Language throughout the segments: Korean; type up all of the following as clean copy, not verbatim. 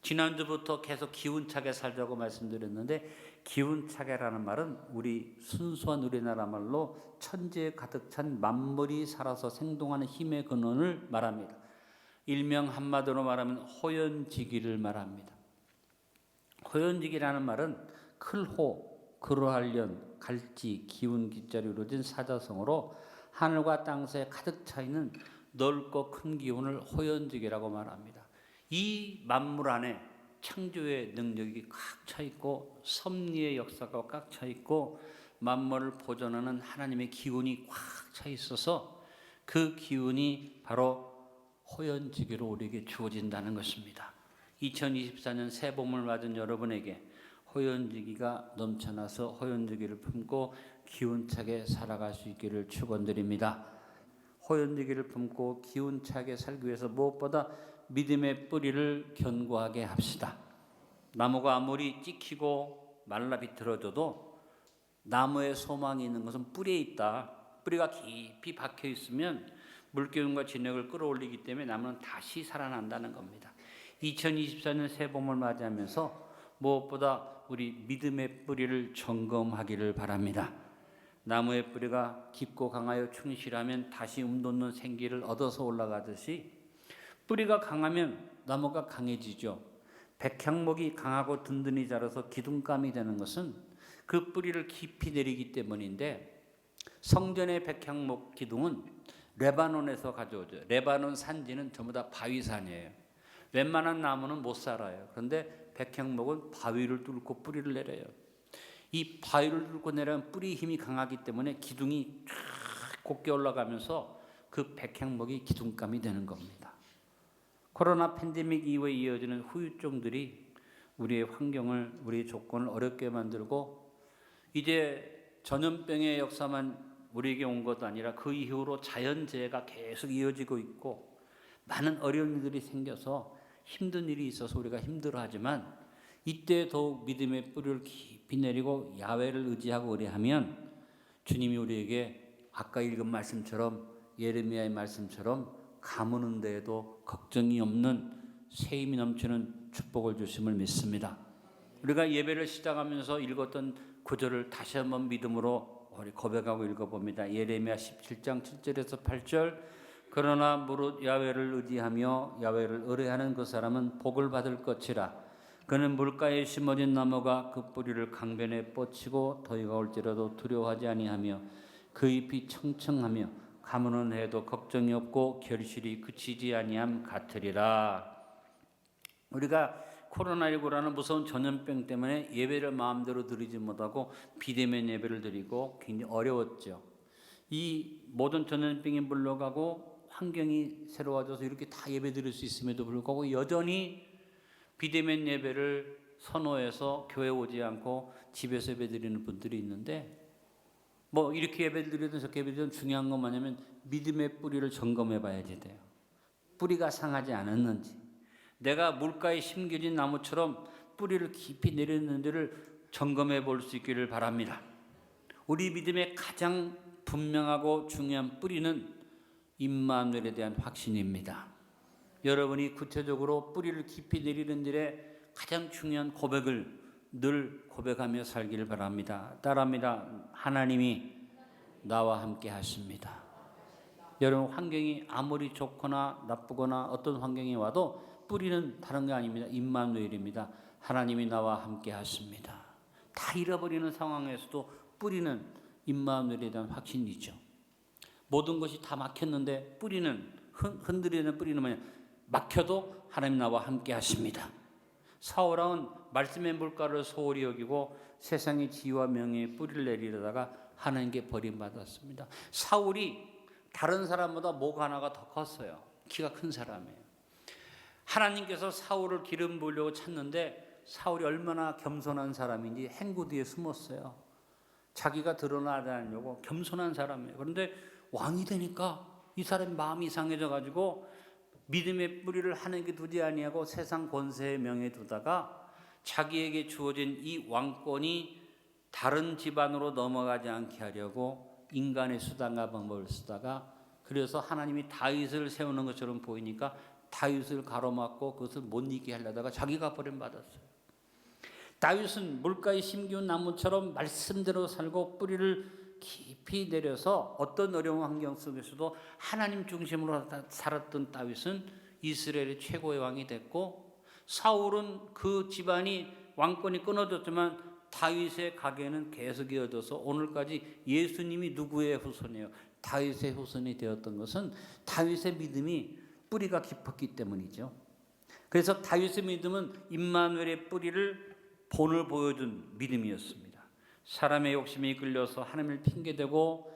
지난주부터 계속 기운차게 살자고 말씀드렸는데, 기운차게라는 말은 우리 순수한 우리나라 말로 천지에 가득 찬 만물이 살아서 생동하는 힘의 근원을 말합니다. 일명 한마디로 말하면 호연지기를 말합니다. 호연지기라는 말은 클호, 그로할련, 갈지, 기운 기자로 이루어진 사자성어로 하늘과 땅 사이에 가득 차 있는 넓고 큰 기운을 호연지기라고 말합니다. 이 만물 안에 창조의 능력이 꽉 차 있고 섭리의 역사가 꽉 차 있고 만물을 보존하는 하나님의 기운이 꽉 차 있어서 그 기운이 바로 호연지기로 우리에게 주어진다는 것입니다. 2024년 새 봄을 맞은 여러분에게 호연지기가 넘쳐나서 호연지기를 품고 기운차게 살아갈 수 있기를 축원드립니다. 호연지기를 품고 기운차게 살기 위해서 무엇보다 믿음의 뿌리를 견고하게 합시다. 나무가 아무리 찍히고 말라 비틀어져도 나무에 소망이 있는 것은 뿌리에 있다. 뿌리가 깊이 박혀 있으면 물기운과 진액을 끌어올리기 때문에 나무는 다시 살아난다는 겁니다. 2024년 새 봄을 맞이하면서 무엇보다 우리 믿음의 뿌리를 점검하기를 바랍니다. 나무의 뿌리가 깊고 강하여 충실하면 다시 돋는 생기를 얻어서 올라가듯이 뿌리가 강하면 나무가 강해지죠. 백향목이 강하고 든든히 자라서 기둥감이 되는 것은 그 뿌리를 깊이 내리기 때문인데, 성전의 백향목 기둥은 레바논에서 가져오죠. 레바논 산지는 전부 다 바위산이에요. 웬만한 나무는 못 살아요. 그런데 백향목은 바위를 뚫고 뿌리를 내려요. 이 바위를 뚫고 내려면 뿌리 힘이 강하기 때문에 기둥이 쫙 곧게 올라가면서 그 백향목이 기둥감이 되는 겁니다. 코로나 팬데믹 이후에 이어지는 후유증들이 우리의 환경을, 우리의 조건을 어렵게 만들고, 이제 전염병의 역사만 우리에게 온 것도 아니라 그 이후로 자연재해가 계속 이어지고 있고 많은 어려운 일들이 생겨서 힘든 일이 있어서 우리가 힘들어하지만, 이때 더욱 믿음의 뿌리를 깊이 내리고 야훼를 의지하고 의뢰하면 주님이 우리에게 아까 읽은 말씀처럼, 예레미야의 말씀처럼 가무는 데에도 걱정이 없는 새 힘이 넘치는 축복을 주심을 믿습니다. 우리가 예배를 시작하면서 읽었던 구절을 다시 한번 믿음으로 우리 고백하고 읽어봅니다. 예레미야 17장 7절에서 8절. 그러나 무릇 야훼를 의지하며 야훼를 의뢰하는 그 사람은 복을 받을 것이라. 그는 물가에 심어진 나무가 그 뿌리를 강변에 뻗치고 더위가 올지라도 두려워하지 아니하며 그 잎이 청청하며 가무는 해도 걱정이 없고 결실이 그치지 아니함 같으리라. 우리가 코로나19라는 무서운 전염병 때문에 예배를 마음대로 드리지 못하고 비대면 예배를 드리고 굉장히 어려웠죠. 이 모든 전염병이 물러가고 환경이 새로워져서 이렇게 다 예배 드릴 수 있음에도 불구하고 여전히 비대면 예배를 선호해서 교회 오지 않고 집에서 예배 드리는 분들이 있는데, 뭐 이렇게 예배 드리든 저렇게 예배 드리든 중요한 건 뭐냐면 믿음의 뿌리를 점검해 봐야지 돼요. 뿌리가 상하지 않았는지, 내가 물가에 심겨진 나무처럼 뿌리를 깊이 내렸는지를 점검해 볼 수 있기를 바랍니다. 우리 믿음의 가장 분명하고 중요한 뿌리는 임마누엘에 대한 확신입니다. 여러분이 구체적으로 뿌리를 깊이 내리는 일에 가장 중요한 고백을 늘 고백하며 살기를 바랍니다. 따라합니다. 하나님이 나와 함께 하십니다. 여러분, 환경이 아무리 좋거나 나쁘거나 어떤 환경이 와도 뿌리는 다른 게 아닙니다. 임마누엘입니다. 하나님이 나와 함께 하십니다. 다 잃어버리는 상황에서도 뿌리는 임마누엘에 대한 확신이죠. 모든 것이 다 막혔는데 뿌리는, 흔들리는 뿌리는 뭐냐? 막혀도 하나님 나와 함께 하십니다. 사울왕은 말씀의 물가를 소홀히 여기고 세상의 지위와 명예에 뿌리를 내리려다가 하나님께 버림받았습니다. 사울이 다른 사람보다 목 하나가 더 컸어요. 키가 큰 사람이에요. 하나님께서 사울을 기름 부으려고 찾는데 사울이 얼마나 겸손한 사람인지 행구 뒤에 숨었어요. 자기가 드러나지 않으려고 겸손한 사람이에요. 그런데 왕이 되니까 이 사람이 마음이 이상해져 가지고 믿음의 뿌리를 하나님께 두지 아니하고 세상 권세의 명예에 두다가 자기에게 주어진 이 왕권이 다른 집안으로 넘어가지 않게 하려고 인간의 수단과 방법을 쓰다가 그래서 하나님이 다윗을 세우는 것처럼 보이니까 다윗을 가로막고 그것을 못 이기게 하려다가 자기가 버림받았어요. 다윗은 물가에 심기운 나무처럼 말씀대로 살고 뿌리를 깊이 내려서 어떤 어려운 환경 속에서도 하나님 중심으로 살았던 다윗은 이스라엘의 최고의 왕이 됐고, 사울은 그 집안이 왕권이 끊어졌지만 다윗의 가계는 계속 이어져서 오늘까지 예수님이 누구의 후손이에요? 다윗의 후손이 되었던 것은 다윗의 믿음이 뿌리가 깊었기 때문이죠. 그래서 다윗의 믿음은 임마누엘의 뿌리를 본을 보여준 믿음이었습니다. 사람의 욕심에 이끌려서 하나님을 핑계대고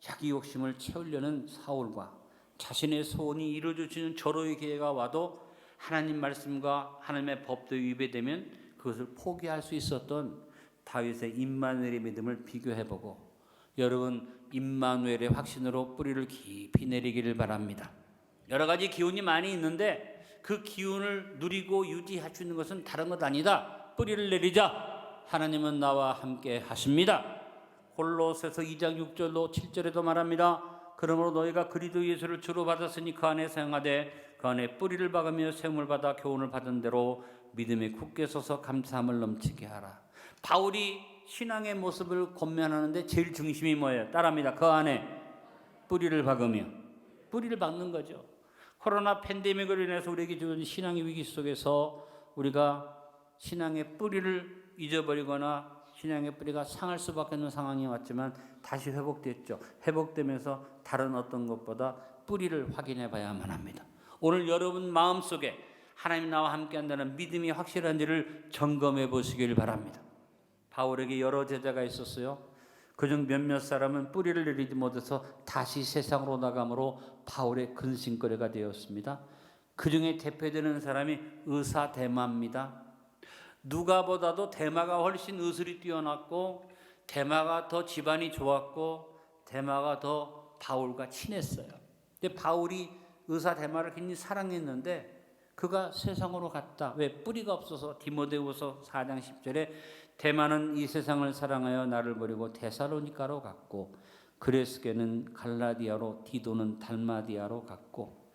자기 욕심을 채우려는 사울과 자신의 소원이 이루어지는 절호의 기회가 와도 하나님 말씀과 하나님의 법도 위배되면 그것을 포기할 수 있었던 다윗의 임마누엘의 믿음을 비교해보고 여러분 임마누엘의 확신으로 뿌리를 깊이 내리기를 바랍니다. 여러 가지 기운이 많이 있는데 그 기운을 누리고 유지할 수 있는 것은 다른 것 아니다. 뿌리를 내리자. 하나님은 나와 함께 하십니다. 골로새서 2장 6절로 7절에도 말합니다. 그러므로 너희가 그리스도 예수를 주로 받았으니 그 안에 사용하되 그 안에 뿌리를 박으며 세움을 받아 교훈을 받은 대로 믿음에 굳게 서서 감사함을 넘치게 하라. 바울이 신앙의 모습을 권면하는데 제일 중심이 뭐예요? 따라합니다. 그 안에 뿌리를 박으며. 뿌리를 박는 거죠. 코로나 팬데믹으로 인해서 우리에게 주는 신앙의 위기 속에서 우리가 신앙의 뿌리를 잊어버리거나 신앙의 뿌리가 상할 수밖에 없는 상황이 왔지만 다시 회복됐죠. 회복되면서 다른 어떤 것보다 뿌리를 확인해 봐야만 합니다. 오늘 여러분 마음속에 하나님 나와 함께한다는 믿음이 확실한지를 점검해 보시길 바랍니다. 바울에게 여러 제자가 있었어요. 그중 몇몇 사람은 뿌리를 내리지 못해서 다시 세상으로 나가므로 바울의 근심거리가 되었습니다. 그 중에 대표되는 사람이 의사 데마입니다. 누가보다도 데마가 훨씬 의술이 뛰어났고 데마가 더 집안이 좋았고 데마가 더 바울과 친했어요. 근데 바울이 의사 데마를 굉장히 사랑했는데 그가 세상으로 갔다. 왜? 뿌리가 없어서. 디모데후서 4장 10절에 데마는 이 세상을 사랑하여 나를 버리고 데살로니가로 갔고 그레스게는 갈라디아로 디도는 달마디아로 갔고,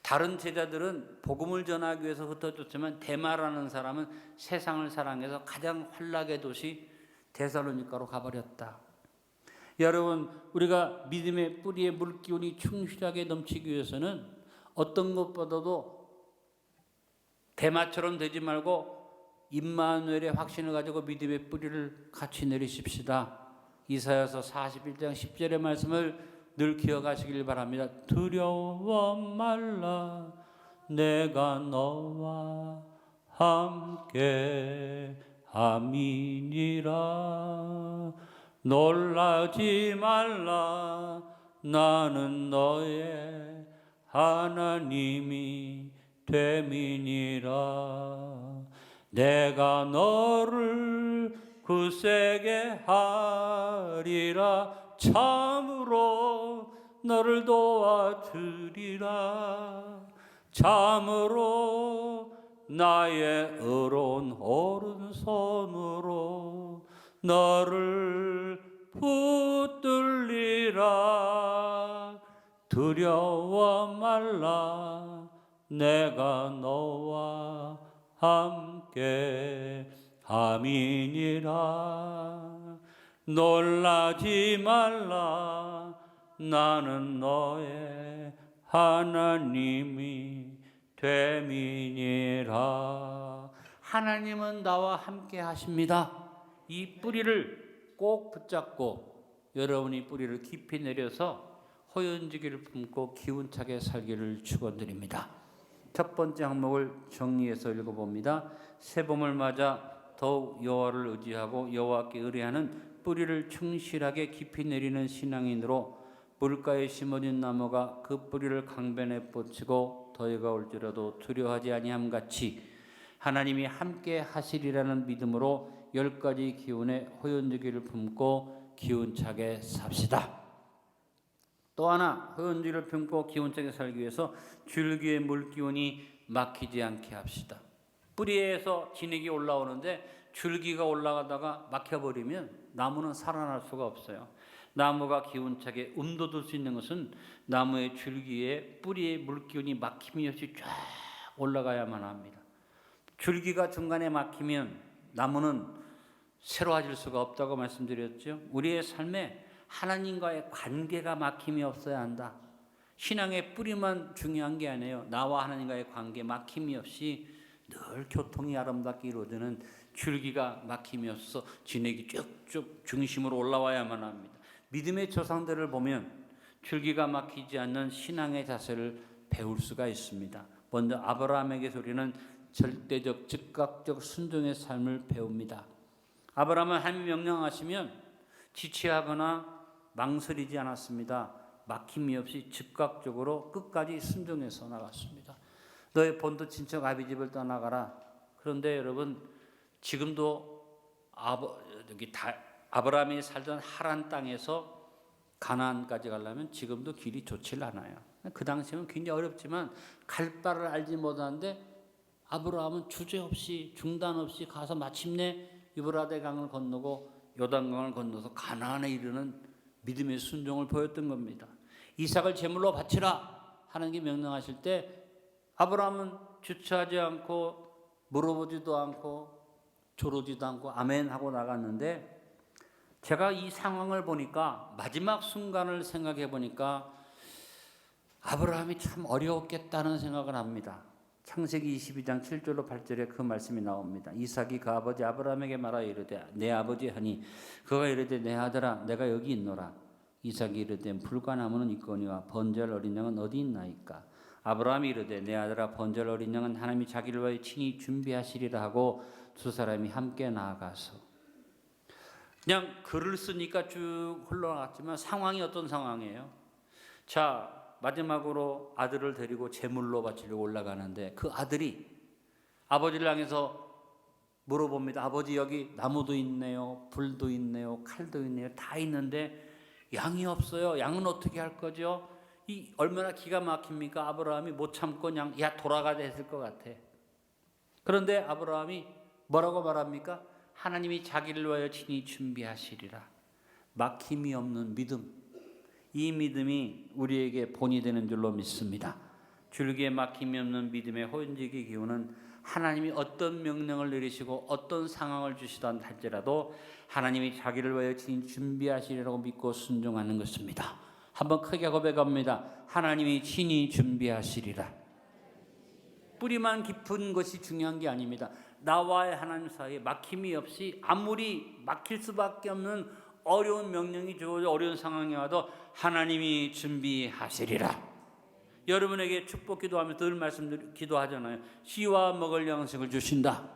다른 제자들은 복음을 전하기 위해서 흩어졌지만 데마라는 사람은 세상을 사랑해서 가장 환락의 도시 데살로니가로 가버렸다. 여러분, 우리가 믿음의 뿌리의 물기운이 충실하게 넘치기 위해서는 어떤 것보다도 데마처럼 되지 말고 임마누엘의 확신을 가지고 믿음의 뿌리를 같이 내리십시다. 이사야서 41장 10절의 말씀을 늘 기억하시길 바랍니다. 두려워 말라 내가 너와 함께 함이니라. 놀라지 말라 나는 너의 하나님이 됨이니라. 내가 너를 굳세게 하리라. 참으로 너를 도와주리라. 참으로 나의 의로운 오른손으로 너를 붙들리라. 두려워 말라 내가 너와 함께 함이니라. 놀라지 말라 나는 너의 하나님이 됨이니라. 하나님은 나와 함께 하십니다. 이 뿌리를 꼭 붙잡고 여러분이 뿌리를 깊이 내려서 호연지기를 품고 기운차게 살기를 축원드립니다. 첫 번째 항목을 정리해서 읽어봅니다. 새봄을 맞아 더욱 여호와를 의지하고 여호와께 의뢰하는 뿌리를 충실하게 깊이 내리는 신앙인으로 물가에 심어진 나무가 그 뿌리를 강변에 뻗치고 더위가 올지라도 두려워하지 아니함 같이 하나님이 함께 하시리라는 믿음으로 10가지 기운의 호연지기를 품고 기운차게 삽시다. 또 하나, 호연지기를 품고 기운차게 살기 위해서 줄기의 물기운이 막히지 않게 합시다. 뿌리에서 진액이 올라오는데 줄기가 올라가다가 막혀버리면 나무는 살아날 수가 없어요. 나무가 기운차게 움돋을 수 있는 것은 나무의 줄기에 뿌리의 물기운이 막힘이 없이 쫙 올라가야만 합니다. 줄기가 중간에 막히면 나무는 새로워질 수가 없다고 말씀드렸죠. 우리의 삶에 하나님과의 관계가 막힘이 없어야 한다. 신앙의 뿌리만 중요한 게 아니에요. 나와 하나님과의 관계 막힘이 없이 늘 교통이 아름답게 이루어지는 줄기가 막힘이 없어서 진액이 쭉쭉 중심으로 올라와야만 합니다. 믿음의 조상들을 보면 줄기가 막히지 않는 신앙의 자세를 배울 수가 있습니다. 먼저 아브라함에게서 우리는 절대적 즉각적 순종의 삶을 배웁니다. 아브라함은 하나님이 명령하시면 지체하거나 망설이지 않았습니다. 막힘이 없이 즉각적으로 끝까지 순종해서 나갔습니다. 너의 본토 친척 아비 집을 떠나가라. 그런데 여러분 지금도 아브라함이 살던 하란 땅에서 가나안까지 가려면 지금도 길이 좋질 않아요. 그 당시에는 굉장히 어렵지만 갈 바를 알지 못하는데 아브라함은 주저없이 중단 없이 가서 마침내 유브라데 강을 건너고 요단강을 건너서 가나안에 이르는 믿음의 순종을 보였던 겁니다. 이삭을 제물로 바치라 하나님께 명령하실 때 아브라함은 주저하지 않고 물어보지도 않고 조르지도 않고 아멘 하고 나갔는데 제가 이 상황을 보니까 마지막 순간을 생각해 보니까 아브라함이 참 어려웠겠다는 생각을 합니다. 창세기 22장 7절로 8절에 그 말씀이 나옵니다. 이삭이 그 아버지 아브라함에게 말하여 이르되 내 아버지 하니 그가 이르되 내 아들아 내가 여기 있노라. 이삭이 이르되 불과나무는 있거니와 번제할 어린 양은 어디 있나이까. 아브라함이 이르되 내 아들아 번제할 어린 양은 하나님이 자기를 위하여 친히 준비하시리라 하고 두 사람이 함께 나아가서 그냥 글을 쓰니까 쭉 흘러나갔지만 상황이 어떤 상황이에요? 자 마지막으로 아들을 데리고 제물로 바치려고 올라가는데 그 아들이 아버지를 향해서 물어봅니다. 아버지 여기 나무도 있네요. 불도 있네요. 칼도 있네요. 다 있는데 양이 없어요. 양은 어떻게 할 거죠? 이 얼마나 기가 막힙니까? 아브라함이 못 참고 그냥 야 돌아가야 했을 것 같아. 그런데 아브라함이 뭐라고 말합니까? 하나님이 자기를 위하여 친히 준비하시리라. 막힘이 없는 믿음. 이 믿음이 우리에게 본이 되는 줄로 믿습니다. 줄기에 막힘이 없는 믿음의 호연직의 기운은 하나님이 어떤 명령을 내리시고 어떤 상황을 주시던 할지라도 하나님이 자기를 위하여 친히 준비하시리라고 믿고 순종하는 것입니다. 한번 크게 고백합니다. 하나님이 친히 준비하시리라. 뿌리만 깊은 것이 중요한 게 아닙니다. 나와의 하나님 사이에 막힘이 없이 아무리 막힐 수밖에 없는 어려운 명령이 주어져 어려운 상황이 와도 하나님이 준비하시리라. 여러분에게 축복 기도하면서 늘 기도하잖아요. 씨와 먹을 양식을 주신다.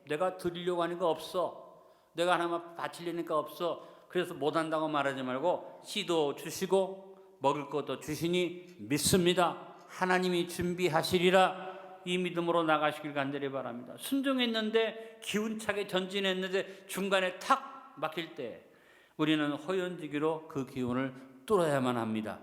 내가 드리려고 하니까 없어. 내가 하나만 바치려니까 없어. 그래서 못한다고 말하지 말고 씨도 주시고 먹을 것도 주시니 믿습니다. 하나님이 준비하시리라. 이 믿음으로 나가시길 간절히 바랍니다. 순종했는데 기운차게 전진했는데 중간에 탁 막힐 때 우리는 호연지기로 그 기운을 뚫어야만 합니다.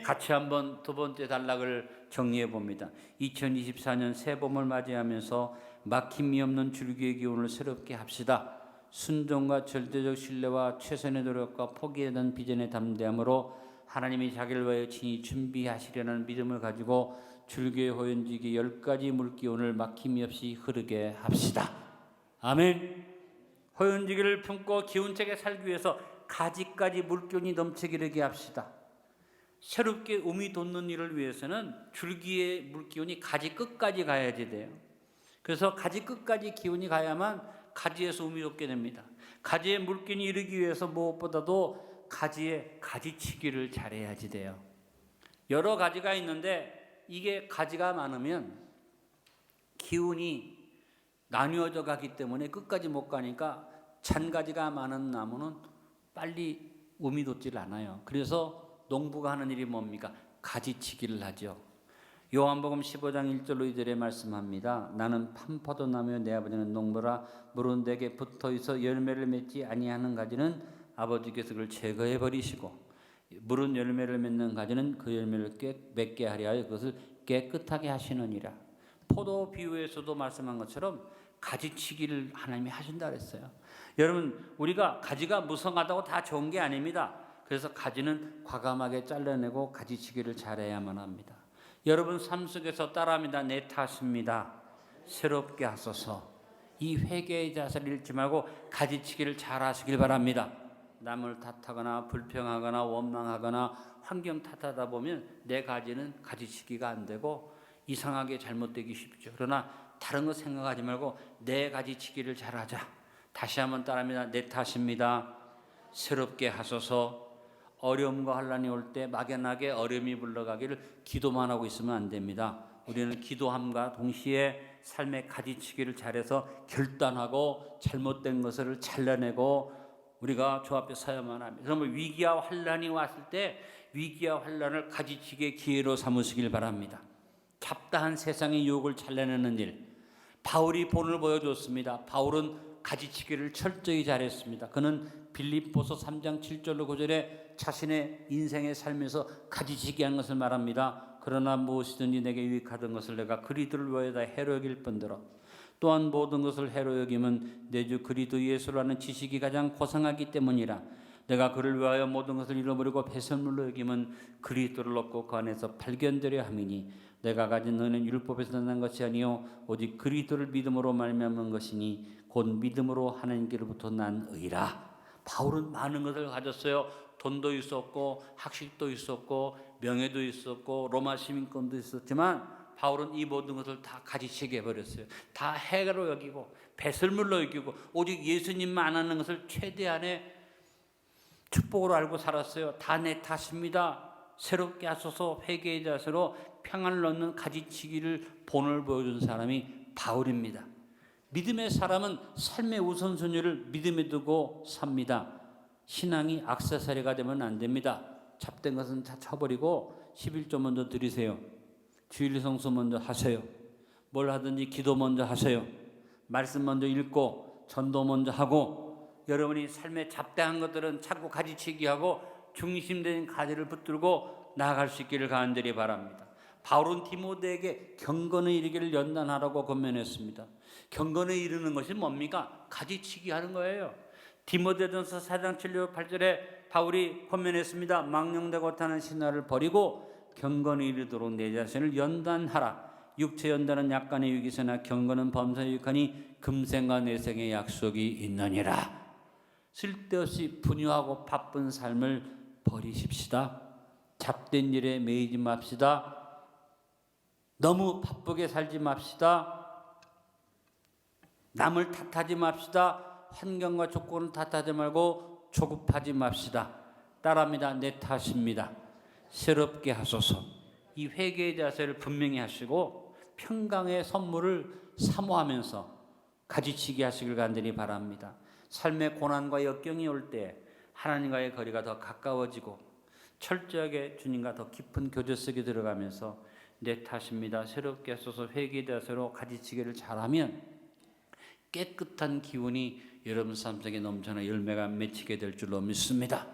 같이 한번 두 번째 단락을 정리해 봅니다. 2024년 새 봄을 맞이하면서 막힘이 없는 줄기의 기운을 새롭게 합시다. 순종과 절대적 신뢰와 최선의 노력과 포기에 대한 비전의 담대함으로 하나님이 자기를 위하여 친히 준비하시려는 믿음을 가지고 줄기의 호연지기 10가지 물기운을 막힘이 없이 흐르게 합시다. 아멘. 호연지기를 품고 기운차게 살기 위해서 가지까지 물기운이 넘치게 되게 합시다. 새롭게 um이 돋는 일을 위해서는 줄기의 물기운이 가지 끝까지 가야지 돼요. 그래서 가지 끝까지 기운이 가야만 가지에서 um이 돋게 됩니다. 가지의 물기운이 이르기 위해서 무엇보다도 가지에 가지치기를 잘해야지 돼요. 여러 가지가 있는데 이게 가지가 많으면 기운이 나뉘어져 가기 때문에 끝까지 못 가니까 잔가지가 많은 나무는 빨리 um이 돋질 않아요. 그래서 농부가 하는 일이 뭡니까? 가지치기를 하죠. 요한복음 15장 1절로 2절에 말씀합니다. 나는 판포도나무요 내 아버지는 농부라. 물은 내게 붙어있어 열매를 맺지 아니하는 가지는 아버지께서 그를 제거해 버리시고 물은 열매를 맺는 가지는 그 열매를 맺게 하려 하여 그것을 깨끗하게 하시느니라. 포도 비유에서도 말씀한 것처럼 가지치기를 하나님이 하신다 그랬어요. 여러분, 우리가 가지가 무성하다고 다 좋은 게 아닙니다. 그래서 가지는 과감하게 잘라내고 가지치기를 잘해야만 합니다. 여러분 삶 속에서 따라합니다. 내 탓입니다. 새롭게 하소서. 이 회개의 자세를 잃지 말고 가지치기를 잘 하시길 바랍니다. 남을 탓하거나 불평하거나 원망하거나 환경 탓하다 보면 내 가지는 가지치기가 안 되고 이상하게 잘못되기 쉽죠. 그러나 다른 거 생각하지 말고 내 가지치기를 잘하자. 다시 한번 따라합니다. 내 탓입니다. 새롭게 하소서. 어려움과 환난이 올 때 막연하게 어려움이 불러가기를 기도만 하고 있으면 안 됩니다. 우리는 기도함과 동시에 삶의 가지치기를 잘해서 결단하고 잘못된 것을 잘라내고 우리가 주 앞에 서야만 합니다. 그러면 위기와 환난이 왔을 때 위기와 환난을 가지치기의 기회로 삼으시길 바랍니다. 잡다한 세상의 유혹을 잘라내는 일, 바울이 본을 보여줬습니다. 바울은 가지치기를 철저히 잘했습니다. 그는 빌립보서 3장 7절로 9절에 자신의 인생의 삶에서 가지치기 한 것을 말합니다. 그러나 무엇이든지 내게 유익하던 것을 내가 그리스도를 위하여 해로 여길 뿐더러 또한 모든 것을 해로 여김은 내 주 그리스도 예수라는 지식이 가장 고상하기 때문이라. 내가 그를 위하여 모든 것을 잃어버리고 배설물로 여김은 그리스도를 얻고 그 안에서 발견되려 함이니 내가 가진 너는 율법에서 난 것이 아니요 오직 그리스도를 믿음으로 말미암은 것이니 곧 믿음으로 하나님께로부터 난 의라. 바울은 많은 것을 가졌어요. 돈도 있었고 학식도 있었고 명예도 있었고 로마 시민권도 있었지만 바울은 이 모든 것을 다 가지치게 해버렸어요. 다 해로 여기고 배설물로 여기고 오직 예수님만 아는 것을 최대한의 축복으로 알고 살았어요. 다 내 탓입니다. 새롭게 하소서. 회개의 자세로 평안을 얻는 가지치기를 본을 보여준 사람이 바울입니다. 믿음의 사람은 삶의 우선순위를 믿음에 두고 삽니다. 신앙이 액세서리가 되면 안 됩니다. 잡된 것은 다 쳐버리고 11조 먼저 드리세요. 주일 성수 먼저 하세요. 뭘 하든지 기도 먼저 하세요. 말씀 먼저 읽고 전도 먼저 하고 여러분이 삶에 잡다한 것들은 자꾸 가지치기하고 중심된 가지를 붙들고 나아갈 수 있기를 간절히 바랍니다. 바울은 디모데에게 경건의 이르기를 연단하라고 권면했습니다. 경건에 이르는 것이 뭡니까? 가지치기 하는 거예요. 디모데전서 4장 7절 8절에 바울이 권면했습니다. 망령되고 타는 신화를 버리고 경건에 이르도록 내 자신을 연단하라. 육체 연단은 약간의 유익이으나 경건은 범사에 유익하니 금생과 내생의 약속이 있느니라. 쓸데없이 분유하고 바쁜 삶을 버리십시다. 잡된 일에 매이지 맙시다. 너무 바쁘게 살지 맙시다. 남을 탓하지 맙시다. 환경과 조건을 탓하지 말고 조급하지 맙시다. 따라합니다. 내 탓입니다. 새롭게 하소서. 이 회개의 자세를 분명히 하시고 평강의 선물을 사모하면서 가지치기 하시길 간절히 바랍니다. 삶의 고난과 역경이 올 때 하나님과의 거리가 더 가까워지고 철저하게 주님과 더 깊은 교제 속에 들어가면서 내 탓입니다. 새롭게 하소서. 회개의 자세로 가지치기를 잘하면 깨끗한 기운이 여러분 삶 속에 넘쳐나 열매가 맺히게 될 줄로 믿습니다.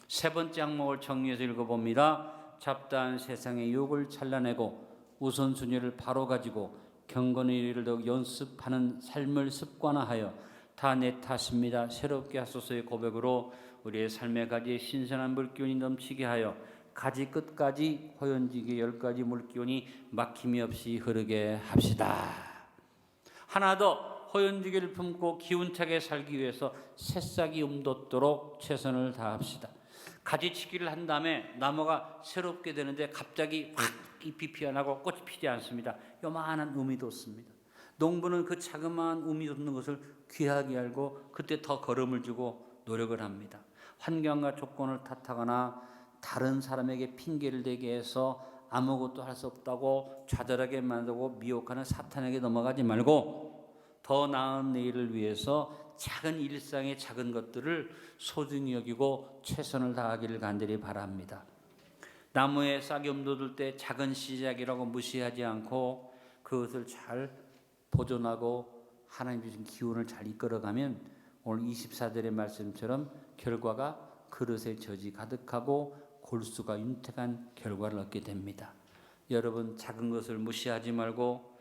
세 번째 항목을 정리해서 읽어봅니다. 잡다한 세상의 유혹을 잘라내고 우선순위를 바로 가지고 경건의 일을 더욱 연습하는 삶을 습관화하여 다 내 탓입니다. 새롭게 하소서의 고백으로 우리의 삶의 가지에 신선한 물기운이 넘치게 하여 가지 끝까지 호연지게 10가지 물기운이 막힘이 없이 흐르게 합시다. 하나 더 호연지기를 품고 기운차게 살기 위해서 새싹이 움돋도록 최선을 다합시다. 가지치기를 한 다음에 나무가 새롭게 되는데 갑자기 확 잎이 피어나고 꽃이 피지 않습니다. 요만한 um이 돋습니다. 농부는 그 자그마한 um이 돋는 것을 귀하게 알고 그때 더 걸음을 주고 노력을 합니다. 환경과 조건을 탓하거나 다른 사람에게 핑계를 대게 해서 아무것도 할 수 없다고 좌절하게 만들고 미혹하는 사탄에게 넘어가지 말고 더 나은 내일을 위해서 작은 일상의 작은 것들을 소중히 여기고 최선을 다하기를 간절히 바랍니다. 나무에 싹이 움돋을 때 작은 시작이라고 무시하지 않고 그것을 잘 보존하고 하나님 주신 기운을 잘 이끌어가면 오늘 24절의 말씀처럼 결과가 그릇에 젖이 가득하고 골수가 윤택한 결과를 얻게 됩니다. 여러분 작은 것을 무시하지 말고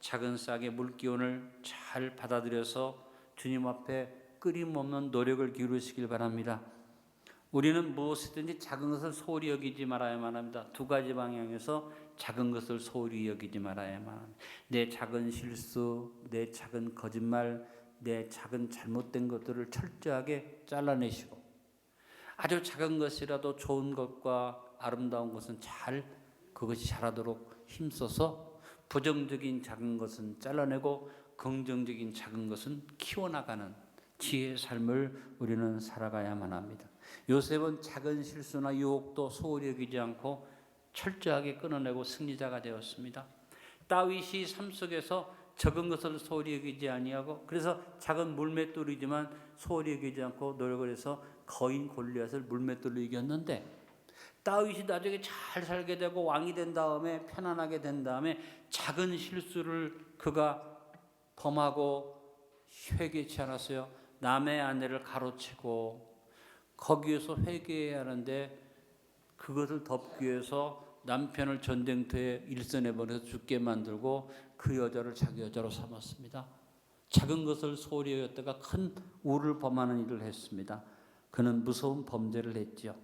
작은 싹의 물기운을 잘 받아들여서 주님 앞에 끊임없는 노력을 기울이시길 바랍니다. 우리는 무엇이든지 작은 것을 소홀히 여기지 말아야만 합니다. 두 가지 방향에서 작은 것을 소홀히 여기지 말아야만 합니다. 내 작은 실수, 내 작은 거짓말, 내 작은 잘못된 것들을 철저하게 잘라내시고 아주 작은 것이라도 좋은 것과 아름다운 것은 그것이 자라도록 힘써서 부정적인 작은 것은 잘라내고 긍정적인 작은 것은 키워나가는 지혜의 삶을 우리는 살아가야만 합니다. 요셉은 작은 실수나 유혹도 소홀히 여기지 않고 철저하게 끊어내고 승리자가 되었습니다. 다윗이 삶 속에서 적은 것을 소홀히 여기지 아니하고 그래서 작은 물맷돌이지만 소홀히 여기지 않고 노력을 해서 거인 골리앗을 물맷돌로 이겼는데 다윗이 나중에 잘 살게 되고 왕이 된 다음에 편안하게 된 다음에 작은 실수를 그가 범하고 회개치 않았어요. 남의 아내를 가로채고 거기에서 회개해야 하는데 그것을 덮기 위해서 남편을 전쟁터에 일선에 보내서 죽게 만들고 그 여자를 자기 여자로 삼았습니다. 작은 것을 소홀히 여겼다가 큰 우를 범하는 일을 했습니다. 그는 무서운 범죄를 했죠.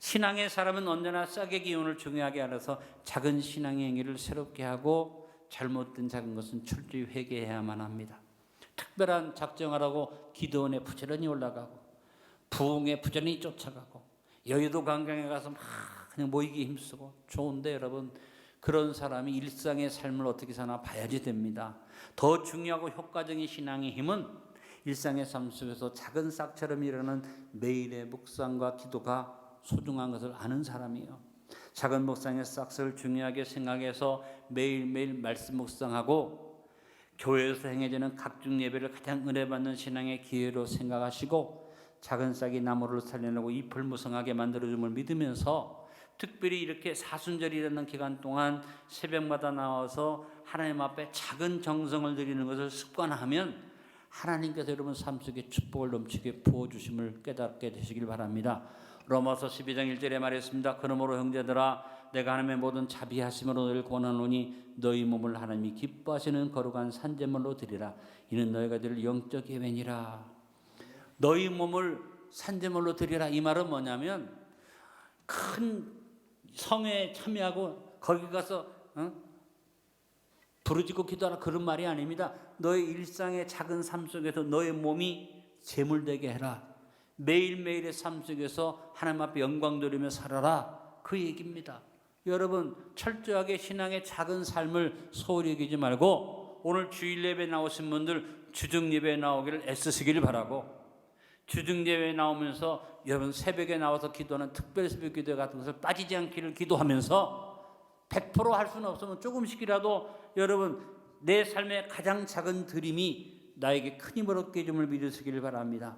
신앙의 사람은 언제나 싹의 기운을 중요하게 알아서 작은 신앙의 행위를 새롭게 하고 잘못된 작은 것은 철저히 회개해야만 합니다. 특별한 작정하라고 기도원에 부지런히 올라가고 부흥에 부지런히 쫓아가고 여의도 관광에 가서 막 그냥 모이기 힘쓰고 좋은데 여러분 그런 사람이 일상의 삶을 어떻게 사나 봐야지 됩니다. 더 중요하고 효과적인 신앙의 힘은 일상의 삶 속에서 작은 싹처럼 일어나는 매일의 묵상과 기도가 소중한 것을 아는 사람이에요. 작은 묵상의 싹을 중요하게 생각해서 매일매일 말씀 묵상하고 교회에서 행해지는 각종 예배를 가장 은혜받는 신앙의 기회로 생각하시고 작은 싹이 나무를 살려내고 잎을 무성하게 만들어줌을 믿으면서 특별히 이렇게 사순절이라는 기간 동안 새벽마다 나와서 하나님 앞에 작은 정성을 드리는 것을 습관하면 하나님께서 여러분 삶 속에 축복을 넘치게 부어주심을 깨닫게 되시길 바랍니다. 로마서 12장 1절에 말했습니다. 그러므로 형제들아 내가 하나님의 모든 자비하심으로 너희를 권하노니 너희 몸을 하나님이 기뻐하시는 거룩한 산제물로 드리라. 이는 너희가 드릴 영적 예배니라. 너희 몸을 산제물로 드리라. 이 말은 뭐냐면 큰 성회에 참여하고 거기 가서 부르짖고 기도하라 그런 말이 아닙니다. 너의 일상의 작은 삶 속에서 너의 몸이 제물되게 해라. 매일매일의 삶 속에서 하나님 앞에 영광 돌리며 살아라. 그 얘기입니다. 여러분 철저하게 신앙의 작은 삶을 소홀히 여기지 말고 오늘 주일 예배 나오신 분들 주중 예배에 나오기를 애쓰시기를 바라고 주중 예배에 나오면서 여러분 새벽에 나와서 기도하는 특별 새벽 기도 같은 것을 빠지지 않기를 기도하면서 100% 할 수는 없으면 조금씩이라도 여러분 내 삶의 가장 작은 드림이 나에게 큰 힘을 얻게 해줌을 믿으시기를 바랍니다.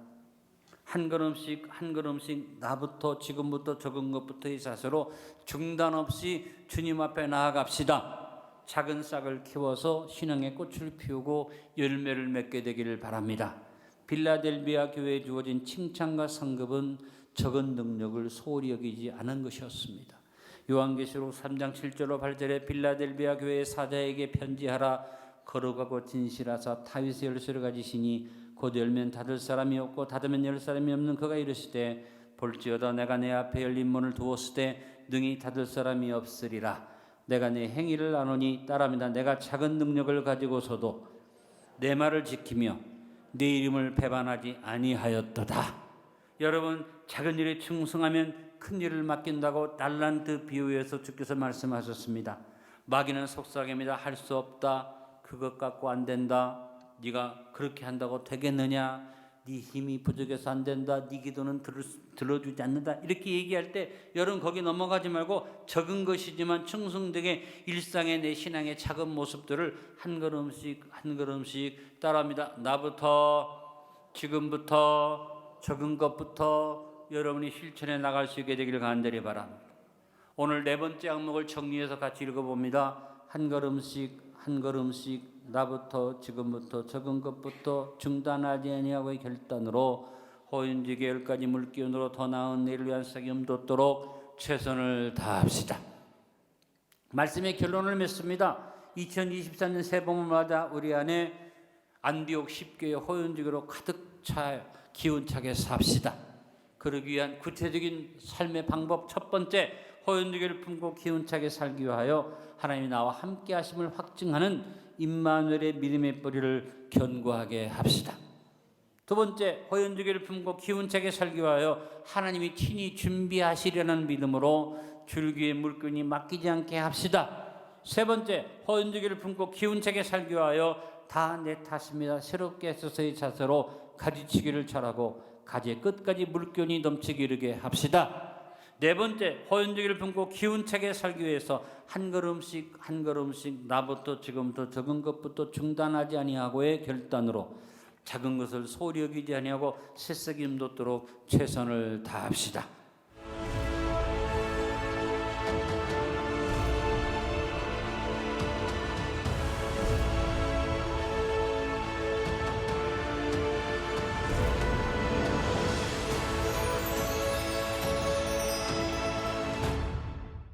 한 걸음씩 한 걸음씩 나부터 지금부터 적은 것부터의 자세로 중단 없이 주님 앞에 나아갑시다. 작은 싹을 키워서 신앙의 꽃을 피우고 열매를 맺게 되기를 바랍니다. 빌라델비아 교회에 주어진 칭찬과 상급은 적은 능력을 소홀히 여기지 않은 것이었습니다. 요한계시록 3장 7절로 8절에 빌라델비아 교회의 사자에게 편지하라. 거룩하고 진실하사 다윗의 열쇠를 가지시니 곧 열면 닫을 사람이 없고 닫으면 열 사람이 없는 그가 이르시되 볼지어다 내가 내 앞에 열린 문을 두었을 때 능히 닫을 사람이 없으리라. 내가 내 행위를 아노니 따라합니다. 내가 작은 능력을 가지고서도 내 말을 지키며 네 이름을 배반하지 아니하였도다. 여러분 작은 일에 충성하면 큰 일을 맡긴다고 달란트 비유에서 주께서 말씀하셨습니다. 마귀는 속삭입니다. 할 수 없다. 그것 갖고 안 된다. 네가 그렇게 한다고 되겠느냐? 네 힘이 부족해서 안 된다. 네 기도는 들어주지 않는다. 이렇게 얘기할 때 여러분 거기 넘어가지 말고 적은 것이지만 충성되게 일상의 내 신앙의 작은 모습들을 한 걸음씩 한 걸음씩 따라합니다. 나부터 지금부터 적은 것부터 여러분이 실천해 나갈 수 있게 되기를 간절히 바랍니다. 오늘 네 번째 항목을 정리해서 같이 읽어봅니다. 한 걸음씩 한 걸음씩 나부터 지금부터 적은 것부터 중단하지 아니하고의 결단으로 호인지게 10가지 물기운으로 더 나은 내일을 위한 싹이 돋도록 최선을 다합시다. 말씀의 결론을 맺습니다. 2024년 새봄을 맞아 우리 안에 안디옥 10교의 호연지기로 가득 차 기운차게 삽시다. 그러기 위한 구체적인 삶의 방법 첫 번째, 호연지기를 품고 기운차게 살기 위하여 하나님이 나와 함께 하심을 확증하는 임마누엘의 믿음의 뿌리를 견고하게 합시다. 두 번째, 호연지기를 품고 기운차게 살기 위하여 하나님이 친히 준비하시려는 믿음으로 줄기의 물건이 맡기지 않게 합시다. 세 번째, 호연지기를 품고 기운차게 살기 위하여 다 내 탓입니다. 새롭게 서서히 자세로 가지치기를 잘하고 가지의 끝까지 물건이 넘치게 이르게 합시다. 네 번째, 호연지기를 품고 기운차게 살기 위해서 한 걸음씩 한 걸음씩 나부터 지금부터 적은 것부터 중단하지 아니하고의 결단으로 작은 것을 소홀히 여기지 아니하고 새싹이 돋도록 최선을 다합시다.